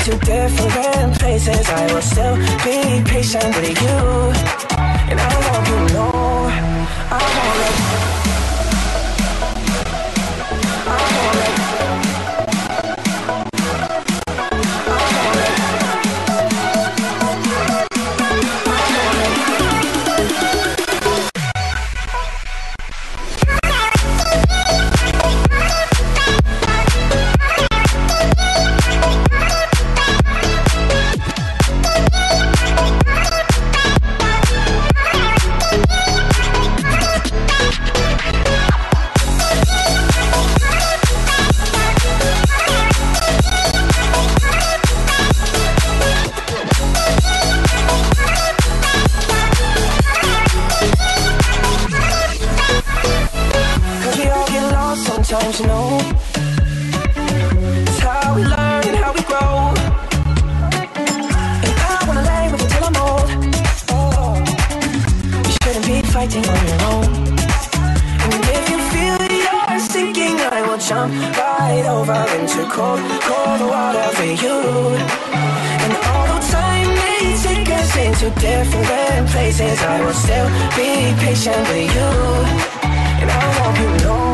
into different places, I will still be patient with you. And I hope you know I won't let sometimes, you know, it's how we learn and how we grow. And I wanna lay with you till I'm old. Oh, you shouldn't be fighting on your own. And if you feel you're sinking, I will jump right over into cold, cold water for you. And although time may take us into different places, I will still be patient with you. And I hope you know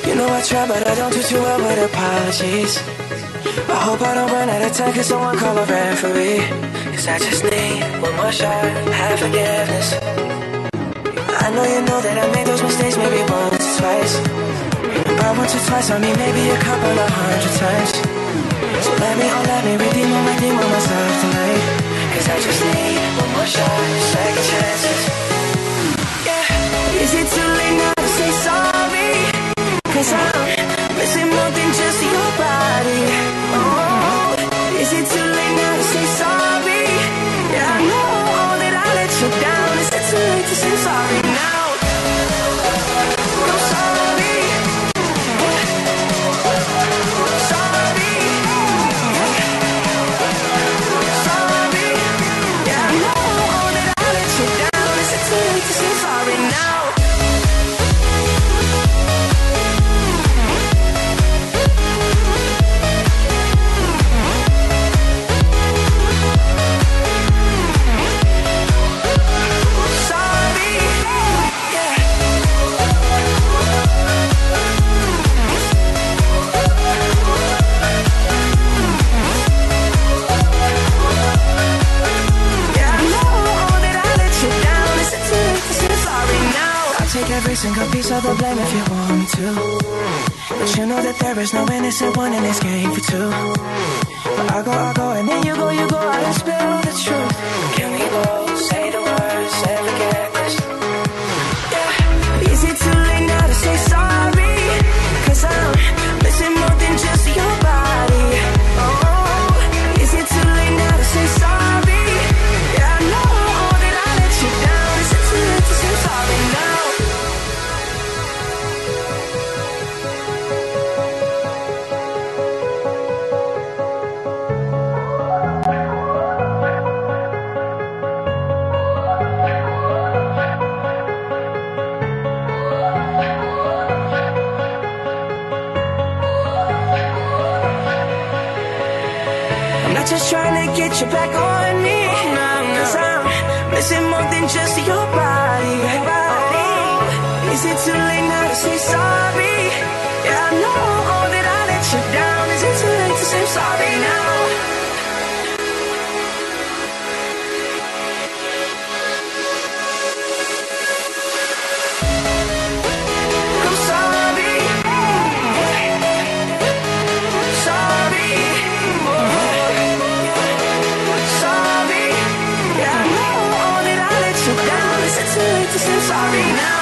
You know I try, but I don't do too well with apologies. I hope I don't run out of time, cause someone call a referee. Cause I just need one more shot, have forgiveness. I know you know that I made those mistakes maybe once or twice. By once or twice, I mean maybe a couple of 100 times. So let me redeem on myself tonight. Cause I just need one more shot, second chances. Yeah, is it too late now to say sorry? Cause I'm missing more than just your body. Oh, is it too late now to say sorry? Yeah, I know that I let you down. Is it too late to say sorry now? I'm sorry. Sorry. Sorry. Yeah, I know that I let you down. Is it too late to say sorry now? Take every single piece of the blame if you want me to. But you know that there is no innocent one in this game for two. But I go, and then you go out and spill the truth. Can we both say the words and forget this? Yeah. Is it too late now to say sorry? Cause I'm missing more than just your body. Oh, is it too late now to say sorry? Yeah, I know that I let you down. Is it too late to say sorry now? Just trying to get you back on me. Cause I'm missing more than just your body. Is it too late now to say sorry? Yeah, I know that I let you down. Is it too late to say sorry now? I'm sorry. Sorry. Is it too late to say sorry now?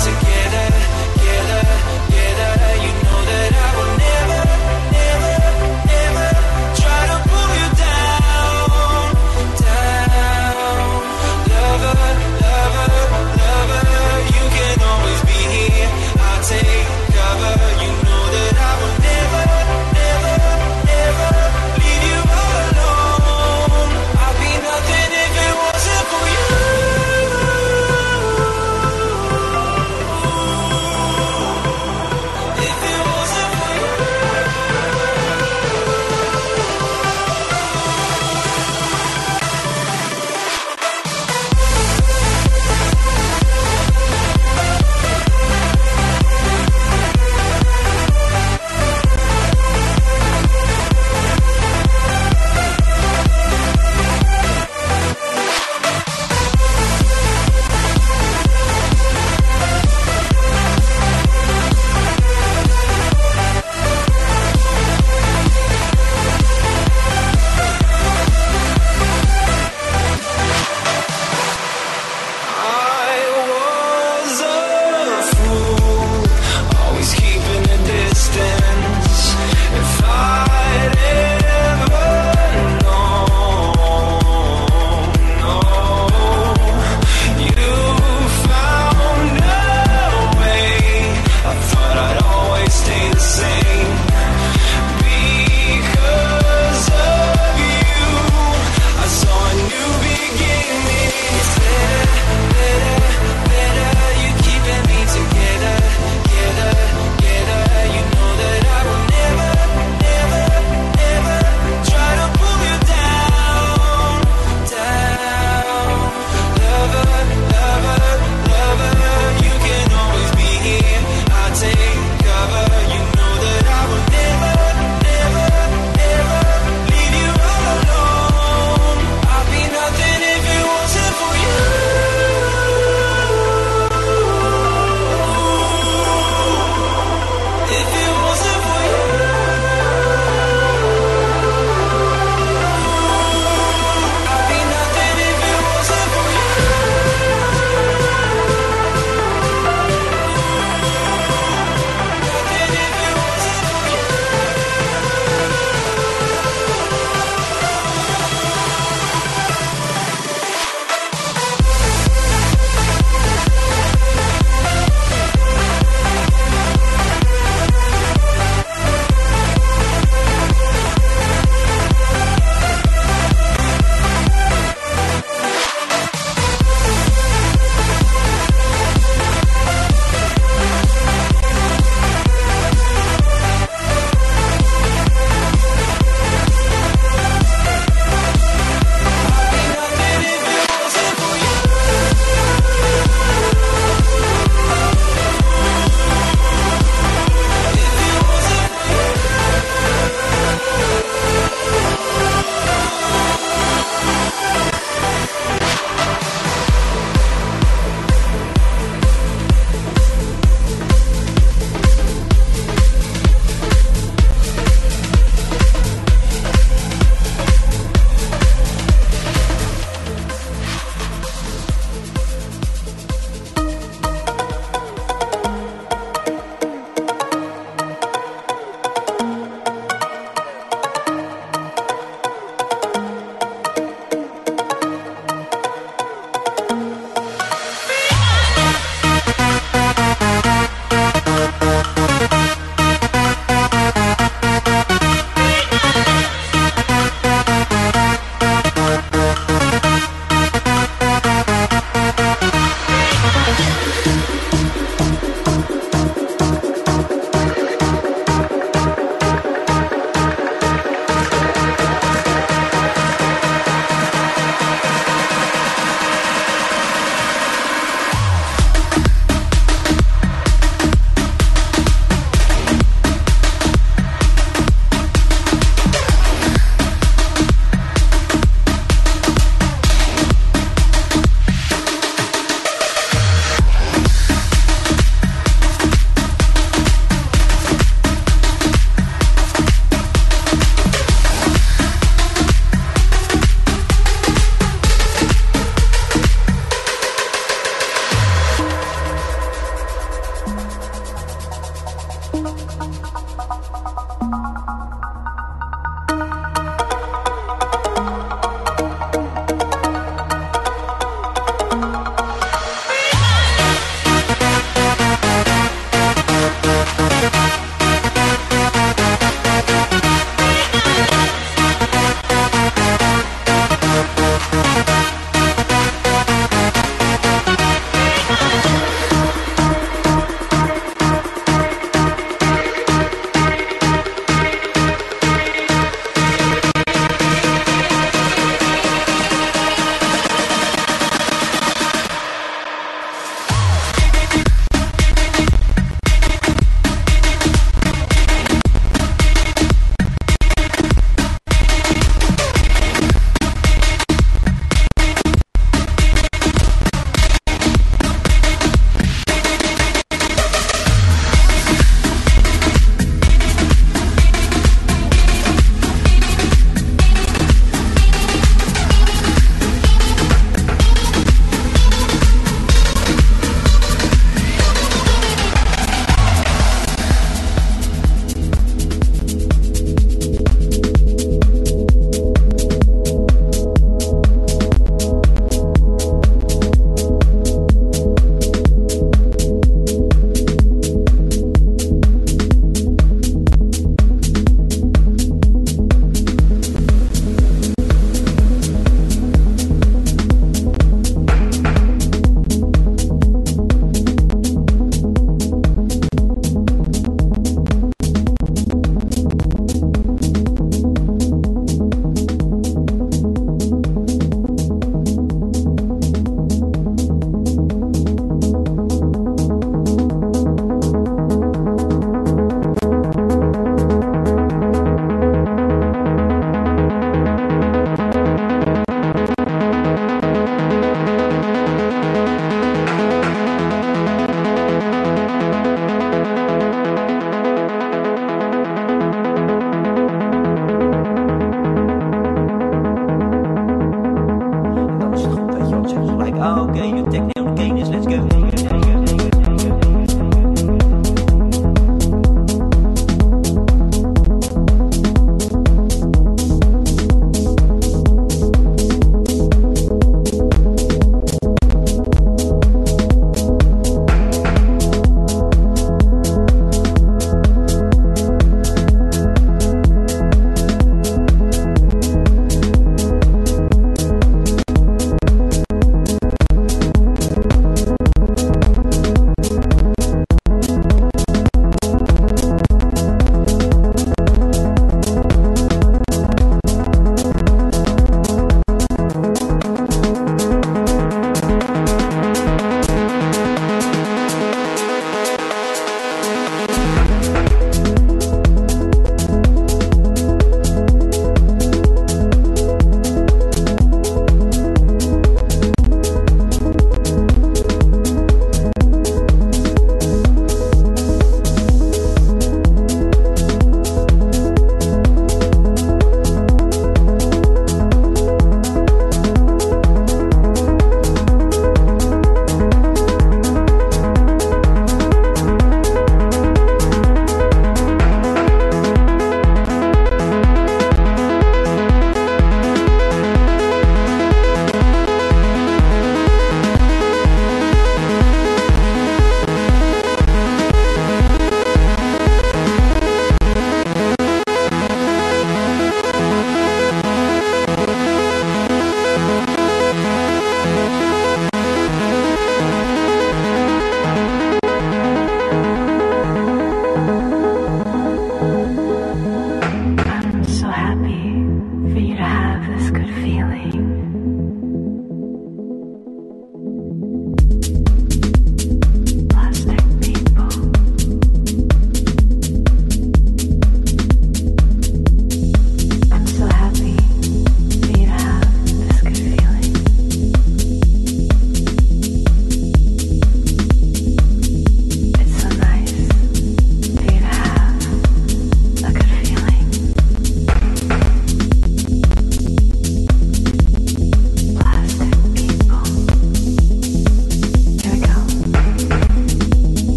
Together, you know that I will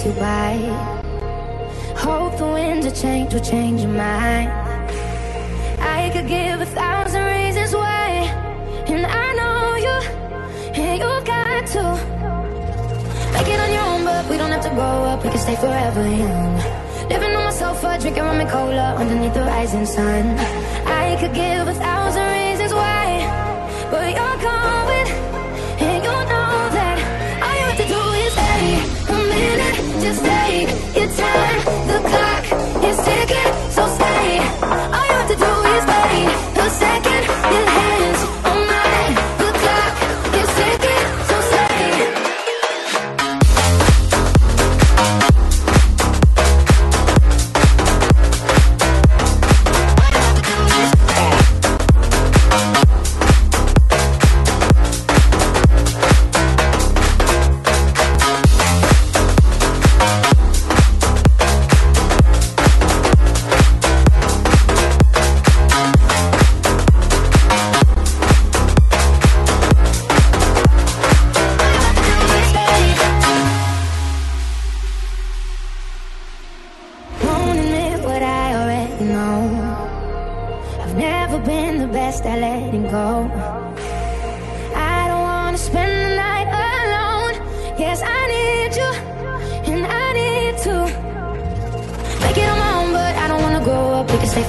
you by. Hope the winds of change will change your mind. I could give 1,000 reasons why, and I know you, and you got to make it on your own, but we don't have to grow up. We can stay forever young. Living on my sofa, drinking rum and cola underneath the rising sun. I could give 1,000 reasons why, but you're going, and you know that all you have to do is stay a minute. Just take your time. The clock is ticking, so stay. All you have to do is wait a second. Your hands on mine. The clock is ticking, so stay. Won't admit what I already know. I've never been the best at letting go. I don't wanna spend the night alone. Yes, I need you, and I need to make it on my own, but I don't wanna grow up. We can stay